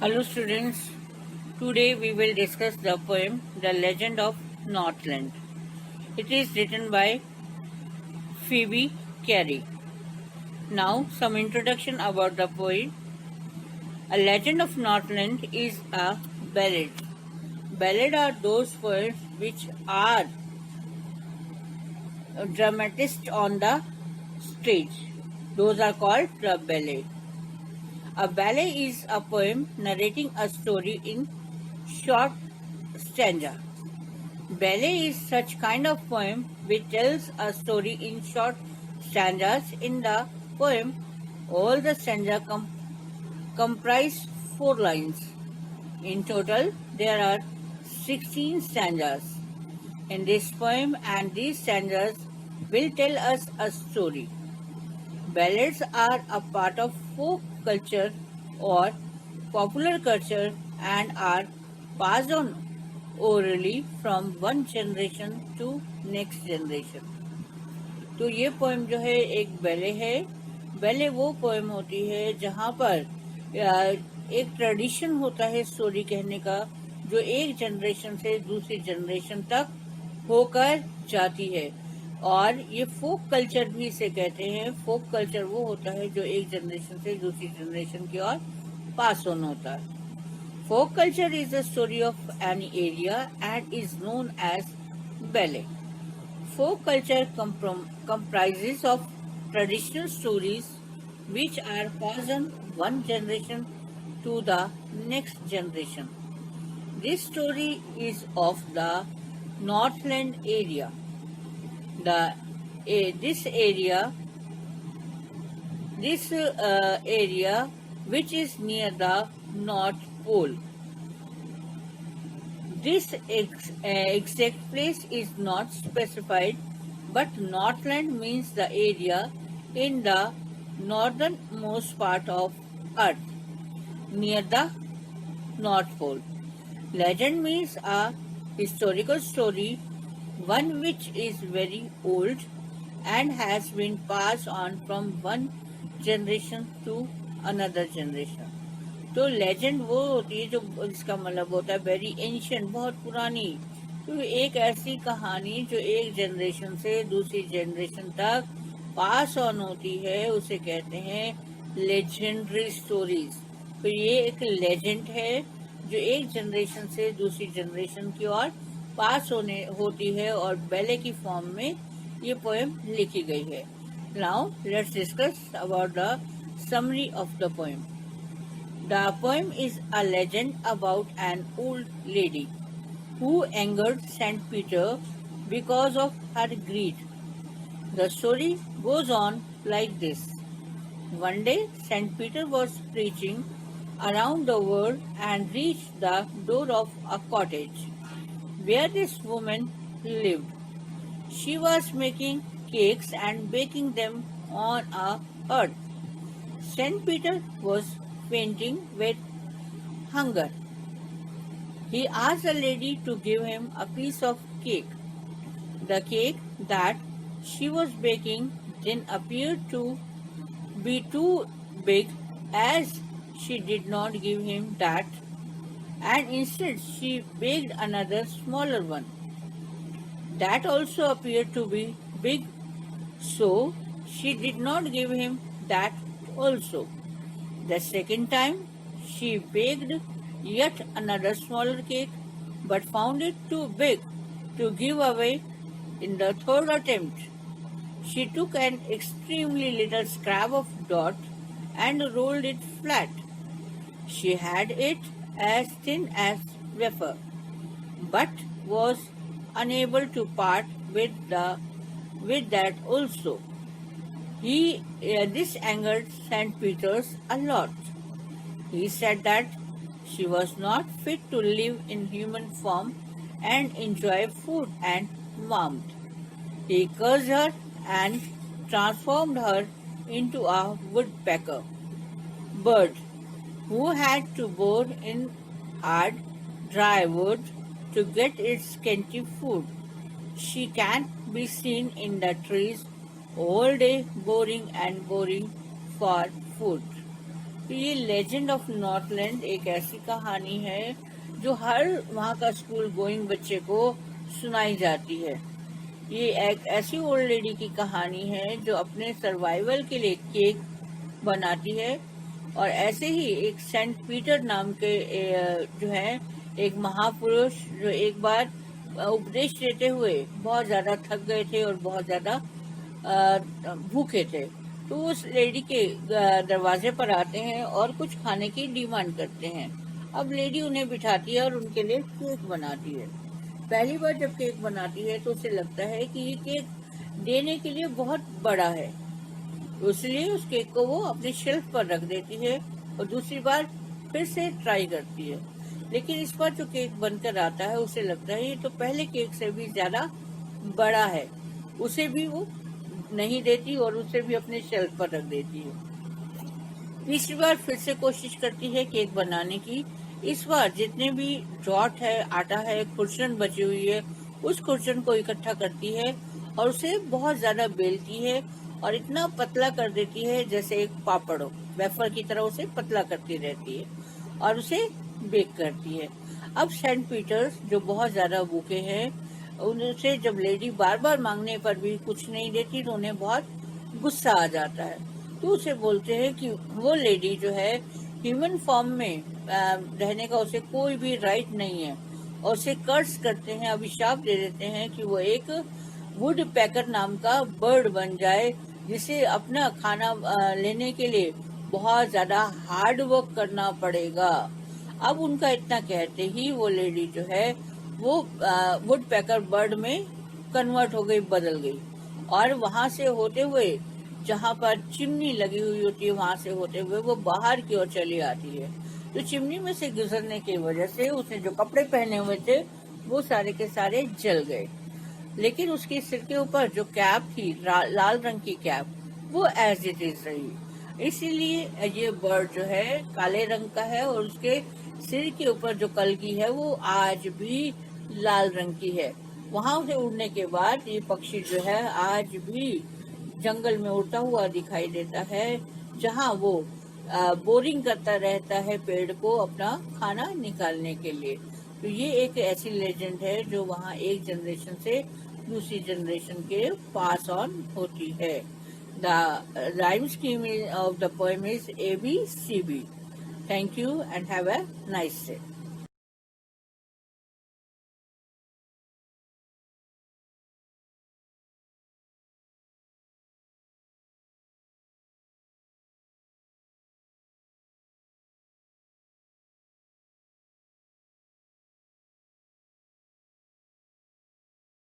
Hello students, today we will discuss the poem The Legend of Northland. It is written by Phoebe Carey. Now some introduction about the poem. A Legend of Northland is a ballad. Ballad are those poems which are dramatized on the stage. Those are called the ballad. A ballad is a poem narrating a story in short stanza. Ballet is such kind of poem which tells a story in short stanzas. In the poem, all the stanzas comprise 4 lines. In total, there are 16 stanzas in this poem, and these stanzas will tell us a story. Ballads are a part of folk culture or popular culture and are passed on orally from one generation to next generation. तो ये poem जो है एक ballet है. Ballet वो poem होती है जहाँ पर एक ट्रेडिशन होता है स्टोरी कहने का जो एक जनरेशन से दूसरी जनरेशन तक होकर जाती है. और ये फोक कल्चर भी इसे कहते हैं. फोक कल्चर वो होता है जो एक जनरेशन से दूसरी जनरेशन की ओर पास ऑन होता है. Folk culture is the story of an area and is known as ballet. Folk culture comprises of traditional stories which are passed on one generation to the next generation. This story is of the Northland area. This area which is near the North Pole. This exact place is not specified, but Northland means the area in the northernmost part of Earth, near the North Pole. Legend means a historical story, one which is very old and has been passed on from one generation to another generation. तो legend वो होती है जो इसका मतलब होता है very ancient, बहुत पुरानी. तो एक ऐसी कहानी जो एक जनरेशन से दूसरी जनरेशन तक पास ऑन होती है उसे कहते हैं लेजेंडरी स्टोरीज. तो ये एक लेजेंड है जो एक जनरेशन से दूसरी जनरेशन की ओर पास होती है और बैले की फॉर्म में ये पोएम लिखी गई है. Now let's discuss about the summary of the poem. The poem is a legend about an old lady who angered Saint Peter because of her greed. The story goes on like this. One day, Saint Peter was preaching around the world and reached the door of a cottage where this woman lived. She was making cakes and baking them on a earth. Saint Peter was fainting with hunger. He asked the lady to give him a piece of cake. The cake that she was baking then appeared to be too big as she did not give him that, and instead she baked another smaller one. That also appeared to be big, so she did not give him that also. The second time, she baked yet another smaller cake, but found it too big to give away. In the third attempt, she took an extremely little scrap of dough and rolled it flat. She had it as thin as wafer, but was unable to part with that also. This angered St. Peter's a lot. He said that she was not fit to live in human form and enjoy food and warmth. He cursed her and transformed her into a woodpecker bird who had to bore in hard, dry wood to get its scanty food. She can be seen in the trees all day boring and boring for food. तो ये legend of Northland एक ऐसी कहानी है जो हर वहाँ का school going बच्चे को सुनाई जाती है। ये एक ऐसी ओल्ड लेडी की कहानी है जो अपने सर्वाइवल के लिए केक बनाती है। और ऐसे ही एक सेंट पीटर नाम के जो है एक महापुरुष, जो एक बार उपदेश देते हुए बहुत ज्यादा थक गए थे और बहुत ज्यादा भूखे थे। तो उस लेडी के दरवाजे पर आते हैं और कुछ खाने की डिमांड करते हैं। अब लेडी उन्हें बिठाती है और उनके लिए केक बनाती है। पहली बार जब केक बनाती है तो उसे लगता है कि ये केक देने के लिए बहुत बड़ा है, इसलिए उस केक को वो अपने शेल्फ पर रख देती है और दूसरी बार फिर से ट्राई करती है। लेकिन इस बार जो केक बनकर आता है उसे लगता है ये तो पहले केक से भी ज्यादा बड़ा है। उसे भी वो नहीं देती और उसे भी अपने शेल्फ पर रख देती है। तीसरी बार फिर से कोशिश करती है केक बनाने की। इस बार जितने भी ड्रॉट है, आटा है, खुरचन बची हुई है, उस खुरचन को इकट्ठा करती है और उसे बहुत ज्यादा बेलती है और इतना पतला कर देती है जैसे एक पापड़ हो, वेफर की तरह उसे पतला करती रहती है और उसे बेक करती है। अब सेंट पीटर्स जो बहुत ज्यादा भूखे हैं, उनसे जब लेडी बार बार मांगने पर भी कुछ नहीं देती तो उन्हें बहुत गुस्सा आ जाता है। तो उसे बोलते हैं कि वो लेडी जो है ह्यूमन फॉर्म में रहने का उसे कोई भी राइट नहीं है और उसे कर्स करते हैं, अभिशाप दे देते हैं कि वो एक वुड पैकर नाम का बर्ड बन जाए, जिसे अपना खाना लेने के लिए बहुत ज्यादा हार्ड वर्क करना पड़ेगा। अब उनका इतना कहते ही वो लेडी जो है वो वुड पैकर बर्ड में कन्वर्ट हो गई, बदल गई और वहां से होते हुए जहाँ पर चिमनी लगी हुई होती है वहां से होते हुए वो बाहर की ओर चली आती है। तो चिमनी में से गुजरने की वजह से उसने जो कपड़े पहने हुए थे वो सारे के सारे जल गए, लेकिन उसके सिर के ऊपर जो कैप थी, लाल रंग की कैप, वो एज इट इज रही। इसीलिए ये बर्ड जो है काले रंग का है और उसके सिर के ऊपर जो कलगी है वो आज भी लाल रंग की है। वहां से उड़ने के बाद ये पक्षी जो है आज भी जंगल में उड़ता हुआ दिखाई देता है, जहां वो बोरिंग करता रहता है पेड़ को अपना खाना निकालने के लिए। तो ये एक ऐसी लेजेंड है जो वहाँ एक जनरेशन से दूसरी जनरेशन के पास ऑन होती है। The rhyme scheme of the poem is ABCB। Thank you and have a nice day.